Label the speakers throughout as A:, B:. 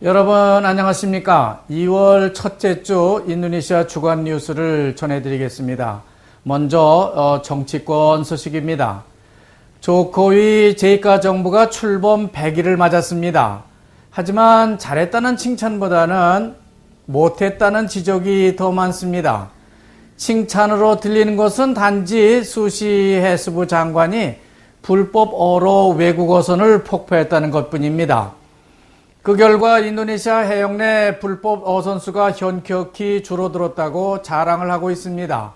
A: 여러분 안녕하십니까? 2월 첫째 주 인도네시아 주간 뉴스를 전해드리겠습니다. 먼저 정치권 소식입니다. 조코위 제이카 정부가 출범 100일을 맞았습니다. 하지만 잘했다는 칭찬보다는 못했다는 지적이 더 많습니다. 칭찬으로 들리는 것은 단지 수시 해수부 장관이 불법 어로 외국어선을 폭파했다는 것뿐입니다. 그 결과 인도네시아 해역 내 불법 어선수가 현격히 줄어들었다고 자랑을 하고 있습니다.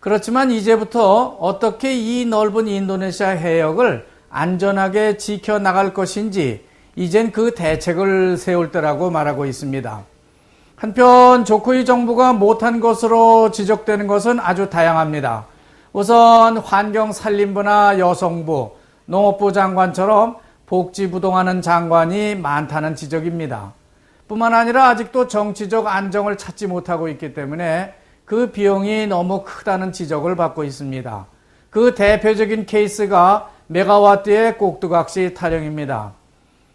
A: 그렇지만 이제부터 어떻게 이 넓은 인도네시아 해역을 안전하게 지켜나갈 것인지 이젠 그 대책을 세울 때라고 말하고 있습니다. 한편 조코위 정부가 못한 것으로 지적되는 것은 아주 다양합니다. 우선 환경산림부나 여성부, 농업부 장관처럼 복지부동하는 장관이 많다는 지적입니다. 뿐만 아니라 아직도 정치적 안정을 찾지 못하고 있기 때문에 그 비용이 너무 크다는 지적을 받고 있습니다. 그 대표적인 케이스가 메가와트의 꼭두각시 타령입니다.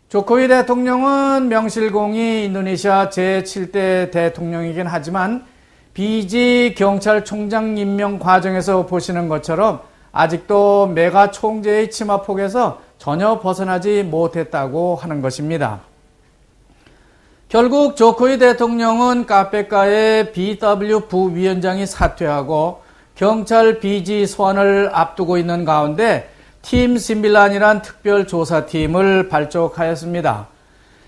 A: 조코위 대통령은 명실공히 인도네시아 제7대 대통령이긴 하지만 비지 경찰총장 임명 과정에서 보시는 것처럼 아직도 메가 총재의 치마폭에서 전혀 벗어나지 못했다고 하는 것입니다. 결국 조코위 대통령은 카페카의 BW 부위원장이 사퇴하고 경찰 비지 소환을 앞두고 있는 가운데 팀 심빌란이란 특별조사팀을 발족하였습니다.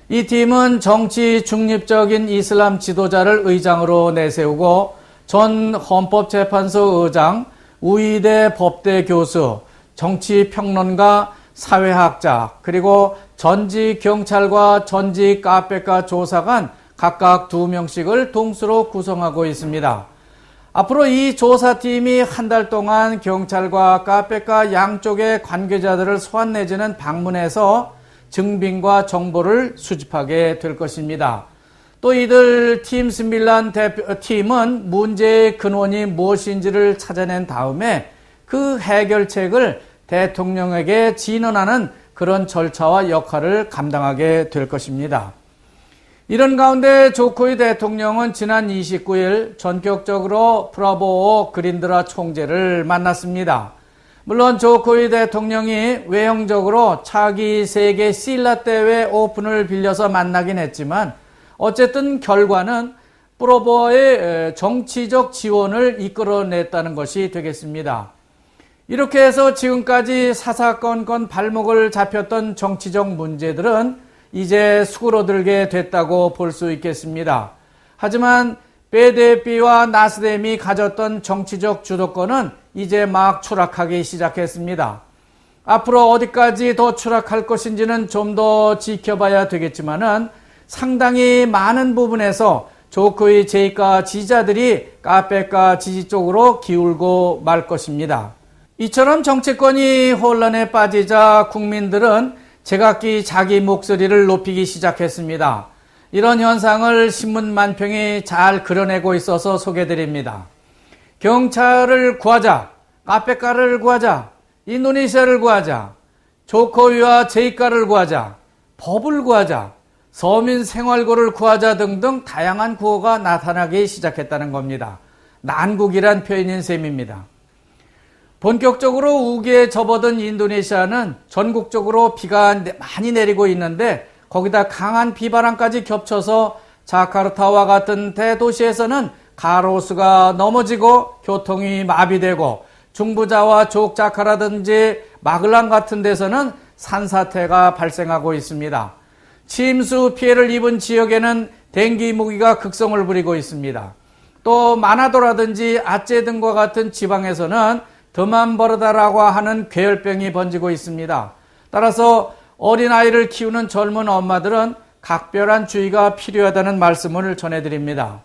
A: 이 팀은 정치 중립적인 이슬람 지도자를 의장으로 내세우고 전 헌법재판소 의장, 우이대 법대 교수, 정치평론가, 사회학자, 그리고 전직 경찰과 전직 카페카 조사관 각각 2명씩을 동수로 구성하고 있습니다. 앞으로 이 조사팀이 한 달 동안 경찰과 카페카 양쪽의 관계자들을 소환 내지는 방문해서 증빙과 정보를 수집하게 될 것입니다. 또 이들 팀 스밀란 대표팀은 문제의 근원이 무엇인지를 찾아낸 다음에 그 해결책을 대통령에게 진언하는 그런 절차와 역할을 감당하게 될 것입니다. 이런 가운데 조코위 대통령은 지난 29일 전격적으로 프라보오 그린드라 총재를 만났습니다. 물론 조코위 대통령이 외형적으로 차기 세계 실라 대회 오픈을 빌려서 만나긴 했지만 어쨌든 결과는 프라보오의 정치적 지원을 이끌어냈다는 것이 되겠습니다. 이렇게 해서 지금까지 사사건건 발목을 잡혔던 정치적 문제들은 이제 수그러들게 됐다고 볼 수 있겠습니다. 하지만 PDIP와 나스뎀이 가졌던 정치적 주도권은 이제 막 추락하기 시작했습니다. 앞으로 어디까지 더 추락할 것인지는 좀 더 지켜봐야 되겠지만은 상당히 많은 부분에서 조코위 제이카 지지자들이 카페카 지지 쪽으로 기울고 말 것입니다. 이처럼 정치권이 혼란에 빠지자 국민들은 제각기 자기 목소리를 높이기 시작했습니다. 이런 현상을 신문 만평이 잘 그려내고 있어서 소개드립니다. 경찰을 구하자, 카페카를 구하자, 인도네시아를 구하자, 조코위와 제이카를 구하자, 법을 구하자, 서민 생활고를 구하자 등등 다양한 구호가 나타나기 시작했다는 겁니다. 난국이란 표현인 셈입니다. 본격적으로 우기에 접어든 인도네시아는 전국적으로 비가 많이 내리고 있는데 거기다 강한 비바람까지 겹쳐서 자카르타와 같은 대도시에서는 가로수가 넘어지고 교통이 마비되고 중부자와 족자카라든지 마글란 같은 데서는 산사태가 발생하고 있습니다. 침수 피해를 입은 지역에는 댕기 모기가 극성을 부리고 있습니다. 또 마나도라든지 아제 등과 같은 지방에서는 드만버르다라고 하는 괴열병이 번지고 있습니다. 따라서 어린아이를 키우는 젊은 엄마들은 각별한 주의가 필요하다는 말씀을 전해드립니다.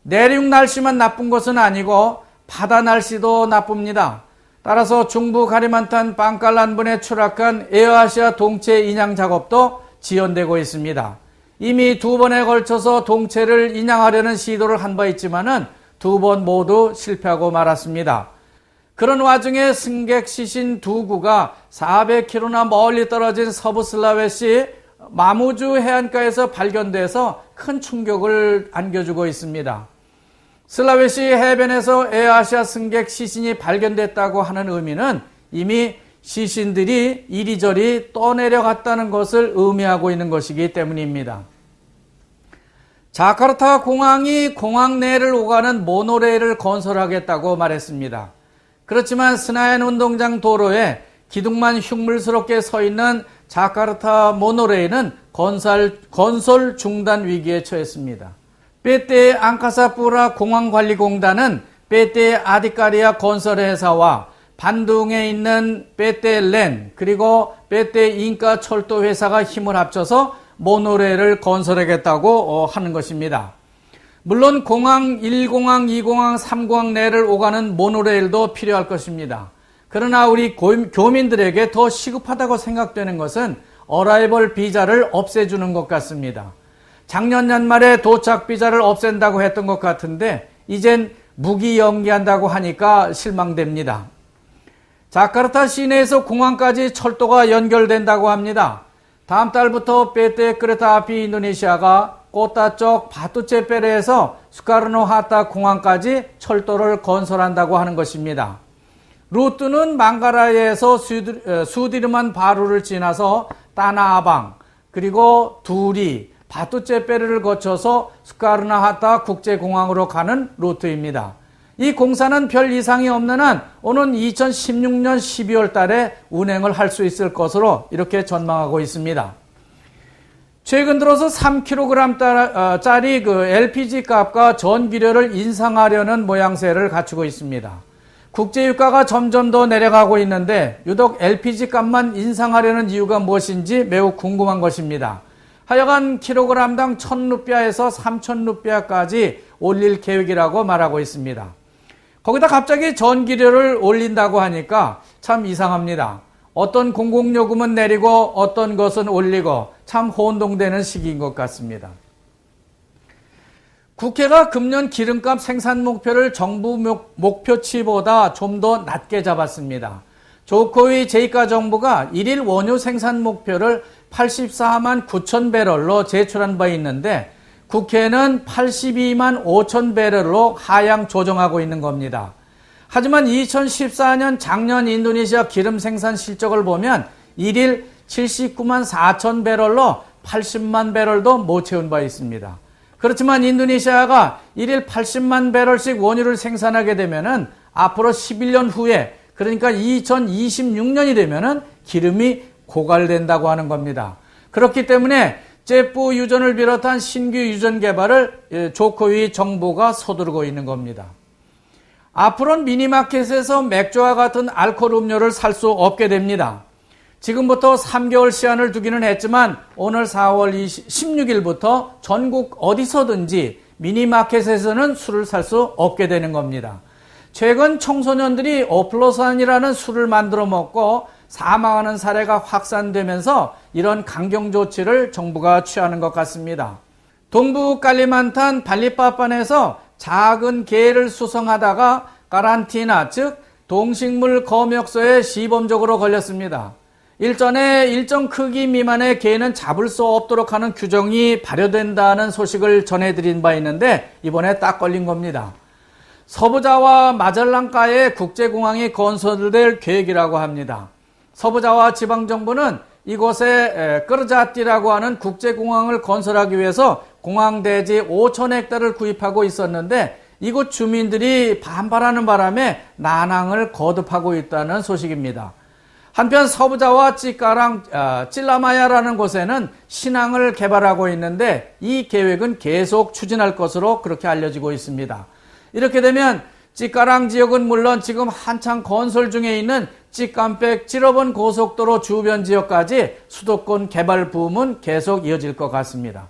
A: 내륙 날씨만 나쁜 것은 아니고 바다 날씨도 나쁩니다. 따라서 중부 가리만탄 방칼란분에 추락한 에어아시아 동체 인양 작업도 지연되고 있습니다. 이미 2번에 걸쳐서 동체를 인양하려는 시도를 한 바 있지만은 2번 모두 실패하고 말았습니다. 그런 와중에 승객 시신 2구가 400km나 멀리 떨어진 서부 슬라웨시 마무주 해안가에서 발견돼서 큰 충격을 안겨주고 있습니다. 슬라웨시 해변에서 에어아시아 승객 시신이 발견됐다고 하는 의미는 이미 시신들이 이리저리 떠내려갔다는 것을 의미하고 있는 것이기 때문입니다. 자카르타 공항이 공항 내를 오가는 모노레일을 건설하겠다고 말했습니다. 그렇지만 스나얀 운동장 도로에 기둥만 흉물스럽게 서 있는 자카르타 모노레일은 건설 중단 위기에 처했습니다. PT 앙카사푸라 공항관리공단은 PT 아디카리아 건설회사와 반둥에 있는 PT 렌 그리고 PT 인카 철도회사가 힘을 합쳐서 모노레일을 건설하겠다고 하는 것입니다. 물론 공항 1공항, 2공항, 3공항 내를 오가는 모노레일도 필요할 것입니다. 그러나 우리 교민들에게 더 시급하다고 생각되는 것은 어라이벌 비자를 없애주는 것 같습니다. 작년 연말에 도착 비자를 없앤다고 했던 것 같은데 이젠 무기 연기한다고 하니까 실망됩니다. 자카르타 시내에서 공항까지 철도가 연결된다고 합니다. 다음 달부터 PT 크레타 아피 인도네시아가 코타 쪽 바투체페레에서 수카르노하타 공항까지 철도를 건설한다고 하는 것입니다. 루트는 망가라이에서 수디르만 바루를 지나서 따나아방 그리고 두리, 바투체페레를 거쳐서 수카르노하타 국제공항으로 가는 루트입니다. 이 공사는 별 이상이 없는 한 오는 2016년 12월 달에 운행을 할 수 있을 것으로 이렇게 전망하고 있습니다. 최근 들어서 3kg짜리 LPG 값과 전기료를 인상하려는 모양새를 갖추고 있습니다. 국제유가가 점점 더 내려가고 있는데 유독 LPG 값만 인상하려는 이유가 무엇인지 매우 궁금한 것입니다. 하여간 킬로그램당 1,000루피아에서 3,000루피아까지 올릴 계획이라고 말하고 있습니다. 거기다 갑자기 전기료를 올린다고 하니까 참 이상합니다. 어떤 공공요금은 내리고 어떤 것은 올리고 참 혼동되는 시기인 것 같습니다. 국회가 금년 기름값 생산 목표를 정부 목표치보다 좀 더 낮게 잡았습니다. 조코위 제2가 정부가 1일 원유 생산 목표를 84만 9천 배럴로 제출한 바 있는데 국회는 82만 5천 배럴로 하향 조정하고 있는 겁니다. 하지만 2014년 작년 인도네시아 기름 생산 실적을 보면 1일 79만 4천 배럴로 80만 배럴도 못 채운 바 있습니다. 그렇지만 인도네시아가 1일 80만 배럴씩 원유를 생산하게 되면은 앞으로 11년 후에 그러니까 2026년이 되면은 기름이 고갈된다고 하는 겁니다. 그렇기 때문에 제프 유전을 비롯한 신규 유전 개발을 조코위 정부가 서두르고 있는 겁니다. 앞으로는 미니마켓에서 맥주와 같은 알코올 음료를 살 수 없게 됩니다. 지금부터 3개월 시한을 두기는 했지만 오늘 4월 16일부터 전국 어디서든지 미니마켓에서는 술을 살 수 없게 되는 겁니다. 최근 청소년들이 오플로산이라는 술을 만들어 먹고 사망하는 사례가 확산되면서 이런 강경 조치를 정부가 취하는 것 같습니다. 동부 칼리만탄 발리빠판에서 작은 개를 수송하다가 카란티나 즉 동식물 검역소에 시범적으로 걸렸습니다. 일전에 일정 크기 미만의 개는 잡을 수 없도록 하는 규정이 발효된다는 소식을 전해드린 바 있는데 이번에 딱 걸린 겁니다. 서부자와 마젤란가에 국제공항이 건설될 계획이라고 합니다. 서부자와 지방정부는 이곳에 끄르자띠라고 하는 국제공항을 건설하기 위해서 공항대지 5,000헥타를 구입하고 있었는데 이곳 주민들이 반발하는 바람에 난항을 거듭하고 있다는 소식입니다. 한편 서부자와 찔라마야라는 곳에는 신항을 개발하고 있는데 이 계획은 계속 추진할 것으로 그렇게 알려지고 있습니다. 이렇게 되면 찌까랑 지역은 물론 지금 한창 건설 중에 있는 찌깜백 찌러번 고속도로 주변 지역까지 수도권 개발 붐은 계속 이어질 것 같습니다.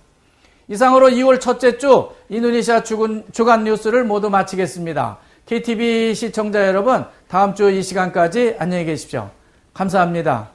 A: 이상으로 2월 첫째 주 인도네시아 주간 뉴스를 모두 마치겠습니다. KTV 시청자 여러분, 다음 주 이 시간까지 안녕히 계십시오. 감사합니다.